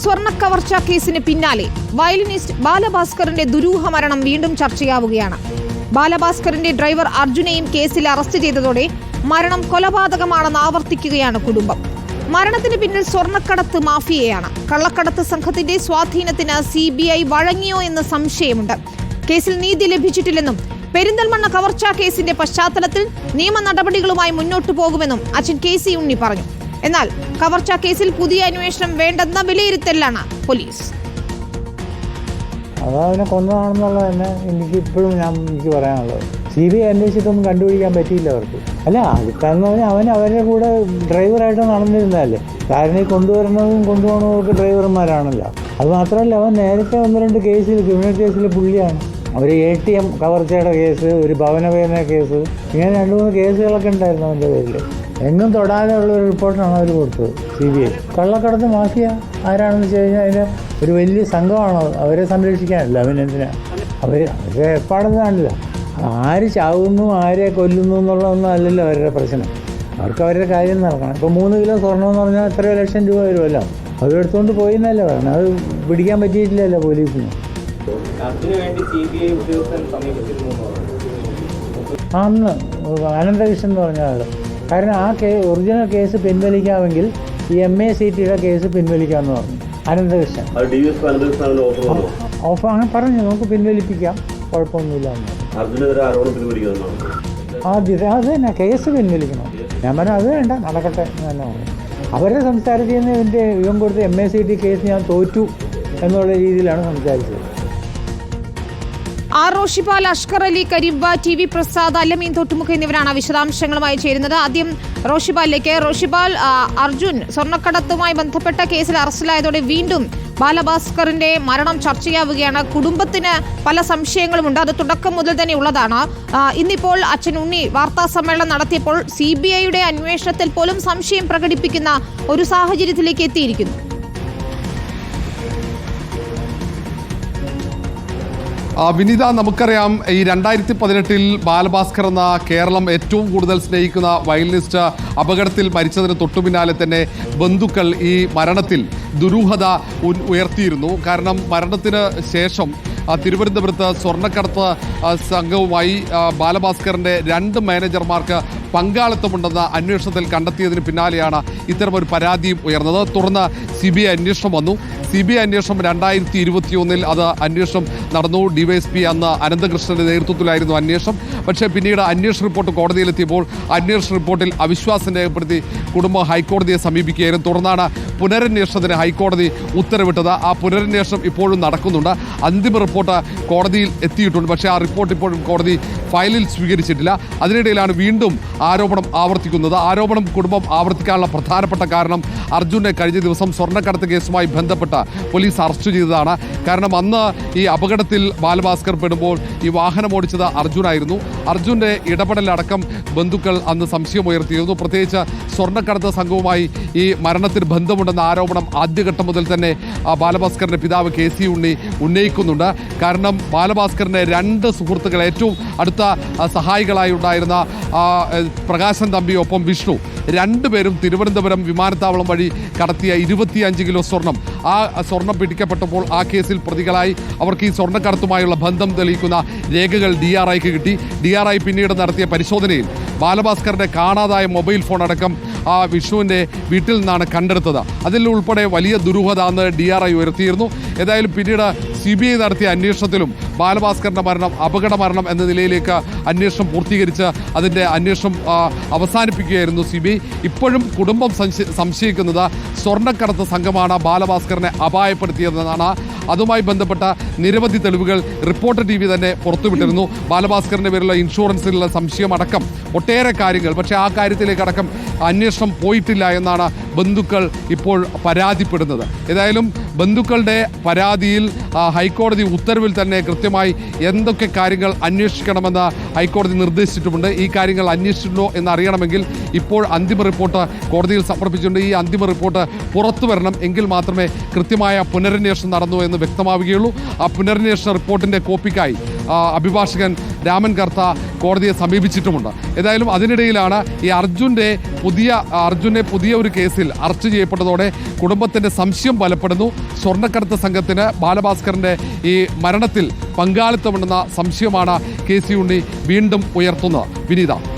സ്വർണ്ണക്കവർച്ച കേസിന് പിന്നാലെ വയലിനിസ്റ്റ് ബാലഭാസ്കറിന്റെ ദുരൂഹ മരണം വീണ്ടും ചർച്ചയാവുകയാണ്. ബാലഭാസ്കറിന്റെ ഡ്രൈവർ അർജുനെയും കേസിൽ അറസ്റ്റ് ചെയ്തതോടെ മരണം കൊലപാതകമാണെന്ന് ആവർത്തിക്കുകയാണ് കുടുംബം. മരണത്തിന് പിന്നിൽ സ്വർണ്ണക്കടത്ത് മാഫിയയാണ്. കള്ളക്കടത്ത് സംഘത്തിന്റെ സ്വാധീനത്തിന് CBI വഴങ്ങിയോ എന്ന് സംശയമുണ്ട്. കേസിൽ നീതി ലഭിച്ചിട്ടില്ലെന്നും പെരിന്തൽമണ്ണ കവർച്ചാ കേസിന്റെ പശ്ചാത്തലത്തിൽ നിയമ നടപടികളുമായി മുന്നോട്ടു പോകുമെന്നും അച്ഛൻ KC ഉണ്ണി പറഞ്ഞു. എന്നാൽ കവർച്ചാ കേസിൽ പുതിയ അന്വേഷണം വേണ്ടെന്ന വിലയിരുത്തലാണ് പോലീസ്. അതവനെ കൊന്നതാണെന്നുള്ള തന്നെ എനിക്ക് പറയാനുള്ളത്. CBI അന്വേഷിച്ചിട്ടൊന്നും കണ്ടുപിടിക്കാൻ പറ്റിയില്ല അവർക്ക്. അല്ല അടുത്തെന്ന് പറഞ്ഞാൽ അവരുടെ കൂടെ ഡ്രൈവറായിട്ട് നടന്നിരുന്നതല്ലേ. കാരണം കൊണ്ടുവരുന്നതും കൊണ്ടുപോകുന്നതൊക്കെ ഡ്രൈവർമാരാണല്ലോ. അത് മാത്രമല്ല, അവൻ നേരത്തെ 1-2 കേസിൽ, ക്രിമിനൽ കേസിൽ പുള്ളിയാണ്. ഒരു ATM കവർച്ചയുടെ കേസ്, ഒരു ഭവനവേദന കേസ്, ഇങ്ങനെ 2-3 കേസുകളൊക്കെ ഉണ്ടായിരുന്നു അവൻ്റെ പേരിൽ. എങ്ങും തൊടാതെ ഉള്ള ഒരു റിപ്പോർട്ടാണ് അവർ കൊടുത്തത് CBI. കള്ളക്കടത്ത് മാഫിയ ആരാണെന്ന് വെച്ച് കഴിഞ്ഞാൽ അതിന് ഒരു വലിയ സംഘമാണോ അവരെ സംരക്ഷിക്കാനല്ല. അവനെന്തിനാ അവരുടെ ഏർപ്പാടൊന്നും കാണില്ല. ആര് ചാവുന്നു, ആരെ കൊല്ലുന്നു എന്നുള്ളതൊന്നും അല്ലല്ലോ അവരുടെ പ്രശ്നം. അവർക്ക് അവരുടെ കാര്യം നടക്കണം. ഇപ്പോൾ 3 കിലോ സ്വർണ്ണം എന്ന് പറഞ്ഞാൽ എത്രയോ ലക്ഷം രൂപ വരുമല്ലോ. അവരെടുത്തുകൊണ്ട് പോയി എന്നല്ലേ പറഞ്ഞു. അത് പിടിക്കാൻ പറ്റിയിട്ടില്ലല്ലോ പോലീസിന്. അന്ന് അനന്തകൃഷ്ണൻ എന്ന് പറഞ്ഞ ആൾ. കാരണം ആ ഒറിജിനൽ കേസ് പിൻവലിക്കാമെങ്കിൽ ഈ MACTയുടെ കേസ് പിൻവലിക്കാമെന്ന് പറഞ്ഞു അനന്തകൃഷ്ണൻ. ഓഫ് അങ്ങനെ പറഞ്ഞു, നമുക്ക് പിൻവലിപ്പിക്കാം, കുഴപ്പമൊന്നുമില്ല എന്ന്. അത് തന്നെ കേസ് പിൻവലിക്കണം. ഞാൻ പറഞ്ഞു അത് വേണ്ട, നടക്കട്ടെ എന്ന് തന്നെ പറഞ്ഞു. അവരുടെ സംസാരത്തിൽ നിന്ന് ഇവൻ കൊടുത്ത MACT കേസ് ഞാൻ തോറ്റു എന്നുള്ള രീതിയിലാണ് സംസാരിച്ചത്. റോഷിപാൽ, അഷ്കർ അലി, കരീബ, TV പ്രസാദ്, അല്ലമീൻ തൊട്ടുമുഖ എന്നിവരാണ് വിശദാംശങ്ങളുമായി ചേരുന്നത്. ആദ്യം റോഷിപാലിലേക്ക്. റോഷിപാൽ, അർജുൻ സ്വർണ്ണക്കടത്തുമായി ബന്ധപ്പെട്ട കേസിൽ അറസ്റ്റിലായതോടെ വീണ്ടും ബാലഭാസ്കറിന്റെ മരണം ചർച്ചയാവുകയാണ്. കുടുംബത്തിന് പല സംശയങ്ങളുമുണ്ട്. അത് തുടക്കം മുതൽ തന്നെ ഉള്ളതാണ്. ഇന്നിപ്പോൾ അച്ഛൻ ഉണ്ണി വാർത്താ സമ്മേളനം നടത്തിയപ്പോൾ CBIയുടെ അന്വേഷണത്തിൽ പോലും സംശയം പ്രകടിപ്പിക്കുന്ന ഒരു സാഹചര്യത്തിലേക്ക് എത്തിയിരിക്കുന്നു. വിനീത, നമുക്കറിയാം ഈ 2018 ബാലഭാസ്കർ എന്ന കേരളം ഏറ്റവും കൂടുതൽ സ്നേഹിക്കുന്ന വയലിനിസ്റ്റ് അപകടത്തിൽ മരിച്ചതിന് തൊട്ടുപിന്നാലെ തന്നെ ബന്ധുക്കൾ ഈ മരണത്തിൽ ദുരൂഹത ഉയർത്തിയിരുന്നു. കാരണം മരണത്തിന് ശേഷം തിരുവനന്തപുരത്ത് സ്വർണ്ണക്കടത്ത് സംഘവുമായി ബാലഭാസ്കറിൻ്റെ 2 മാനേജർമാർക്ക് പങ്കാളിത്തമുണ്ടെന്ന അന്വേഷണത്തിൽ കണ്ടെത്തിയതിന് പിന്നാലെയാണ് ഇത്തരമൊരു പരാതിയും ഉയർന്നത്. തുടർന്ന് CBI അന്വേഷണം വന്നു. CBI അന്വേഷണം 2021 അത് അന്വേഷണം നടന്നു. DYSP അന്ന് അനന്തകൃഷ്ണന്റെ നേതൃത്വത്തിലായിരുന്നു അന്വേഷണം. പക്ഷേ പിന്നീട് അന്വേഷണ റിപ്പോർട്ട് കോടതിയിലെത്തിയപ്പോൾ അന്വേഷണ റിപ്പോർട്ടിൽ അവിശ്വാസം രേഖപ്പെടുത്തി കുടുംബം ഹൈക്കോടതിയെ സമീപിക്കുകയായിരുന്നു. തുടർന്നാണ് പുനരന്വേഷണത്തിന് ഹൈക്കോടതി ഉത്തരവിട്ടത്. ആ പുനരന്വേഷണം ഇപ്പോഴും നടക്കുന്നുണ്ട്. അന്തിമ റിപ്പോർട്ട് കോടതിയിൽ എത്തിയിട്ടുണ്ട്. പക്ഷേ ആ റിപ്പോർട്ട് ഇപ്പോഴും കോടതി ഫയലിൽ സ്വീകരിച്ചിട്ടില്ല. അതിനിടയിലാണ് വീണ്ടും ആരോപണം ആവർത്തിക്കുന്നത്. ആരോപണം കുടുംബം ആവർത്തിക്കാനുള്ള പ്രധാനപ്പെട്ട കാരണം അർജുനെ കഴിഞ്ഞ ദിവസം സ്വർണ്ണക്കടത്ത് കേസുമായി ബന്ധപ്പെട്ട് പോലീസ് അറസ്റ്റ് ചെയ്തതാണ്. കാരണം അന്ന് ഈ അപകടത്തിൽ ബാലഭാസ്കർ പെടുമ്പോൾ ഈ വാഹനം ഓടിച്ചത് അർജുനായിരുന്നു. അർജുൻ്റെ ഇടപെടലടക്കം ബന്ധുക്കൾ അന്ന് സംശയമുയർത്തിയിരുന്നു. പ്രത്യേകിച്ച് സ്വർണ്ണക്കടത്ത് സംഘവുമായി ഈ മരണത്തിന് ബന്ധമുണ്ടെന്ന ആരോപണം ആദ്യഘട്ടം മുതൽ തന്നെ ബാലഭാസ്കറിൻ്റെ പിതാവ് KC ഉണ്ണി ഉന്നയിക്കുന്നുണ്ട്. കാരണം ബാലഭാസ്കറിൻ്റെ 2 സുഹൃത്തുക്കൾ, ഏറ്റവും അടുത്ത സഹായികളായി ഉണ്ടായിരുന്ന പ്രകാശൻ തമ്പി ഒപ്പം വിഷ്ണു, 2 പേരും തിരുവനന്തപുരം വിമാനത്താവളം വഴി കടത്തിയ 25 കിലോ സ്വർണം, ആ സ്വർണം പിടിക്കപ്പെട്ടപ്പോൾ ആ കേസിൽ പ്രതികളായി. അവർക്ക് ഈ സ്വർണ്ണക്കടത്തുമായുള്ള ബന്ധം തെളിയിക്കുന്ന രേഖകൾ DRIക്ക് കിട്ടി. DRI പിന്നീട് നടത്തിയ പരിശോധനയിൽ ബാലഭാസ്കറിന്റെ കാണാതായ മൊബൈൽ ഫോൺ അടക്കം ആ വിഷ്ണുവിൻ്റെ വീട്ടിൽ നിന്നാണ് കണ്ടെടുത്തത്. അതിൽ ഉൾപ്പെടെ വലിയ ദുരൂഹത അന്ന് DRI ഉയർത്തിയിരുന്നു. ഏതായാലും പിന്നീട് CBI നടത്തിയ അന്വേഷണത്തിലും ബാലഭാസ്കറിൻ്റെ മരണം അപകട മരണം എന്ന നിലയിലേക്ക് അന്വേഷണം പൂർത്തീകരിച്ച് അതിൻ്റെ അന്വേഷണം അവസാനിപ്പിക്കുകയായിരുന്നു CBI. ഇപ്പോഴും കുടുംബം സംശയിക്കുന്നത് സ്വർണ്ണക്കടത്ത് സംഘമാണ് ബാലഭാസ്കറിനെ അപായപ്പെടുത്തിയതെന്നാണ്. അതുമായി ബന്ധപ്പെട്ട നിരവധി തെളിവുകൾ റിപ്പോർട്ടർ TV തന്നെ പുറത്തുവിട്ടിരുന്നു. ബാലഭാസ്കറിൻ്റെ പേരുള്ള ഇൻഷുറൻസിലുള്ള സംശയമടക്കം ഒട്ടേറെ കാര്യങ്ങൾ. പക്ഷേ ആ കാര്യത്തിലേക്കടക്കം അന്വേഷണം പോയിട്ടില്ല എന്നാണ് ബന്ധുക്കൾ ഇപ്പോൾ പരാതിപ്പെടുന്നത്. ഏതായാലും ബന്ധുക്കളുടെ പരാതിയിൽ ഹൈക്കോടതി ഉത്തരവിൽ തന്നെ കൃത്യമായി എന്തൊക്കെ കാര്യങ്ങൾ അന്വേഷിക്കണമെന്ന് ഹൈക്കോടതി നിർദ്ദേശിച്ചിട്ടുമുണ്ട്. ഈ കാര്യങ്ങൾ അന്വേഷിച്ചിട്ടുണ്ടോ എന്നറിയണമെങ്കിൽ ഇപ്പോൾ അന്തിമ റിപ്പോർട്ട് കോടതിയിൽ സമർപ്പിച്ചിട്ടുണ്ട്. ഈ അന്തിമ റിപ്പോർട്ട് പുറത്തു വരണം, എങ്കിൽ മാത്രമേ കൃത്യമായ പുനരന്വേഷണം നടന്നു എന്ന് വ്യക്തമാവുകയുള്ളൂ. ആ പുനരന്വേഷണ റിപ്പോർട്ടിൻ്റെ കോപ്പിക്കായി അഭിഭാഷകൻ രാമൻ കർത്ത കോടതിയെ സമീപിച്ചിട്ടുമുണ്ട്. ഏതായാലും അതിനിടയിലാണ് ഈ അർജുനെ പുതിയ ഒരു കേസിൽ അറസ്റ്റ് ചെയ്യപ്പെട്ടതോടെ കുടുംബത്തിന്റെ സംശയം ബലപ്പെടുന്നു. സ്വർണ്ണക്കടത്ത് സംഘത്തിന് ബാലഭാസ്കറിന്റെ ഈ മരണത്തിൽ പങ്കാളിത്തമുണ്ടെന്ന സംശയമാണ് KC ഉണ്ണി വീണ്ടും ഉയർത്തുന്നത്. വിനീത.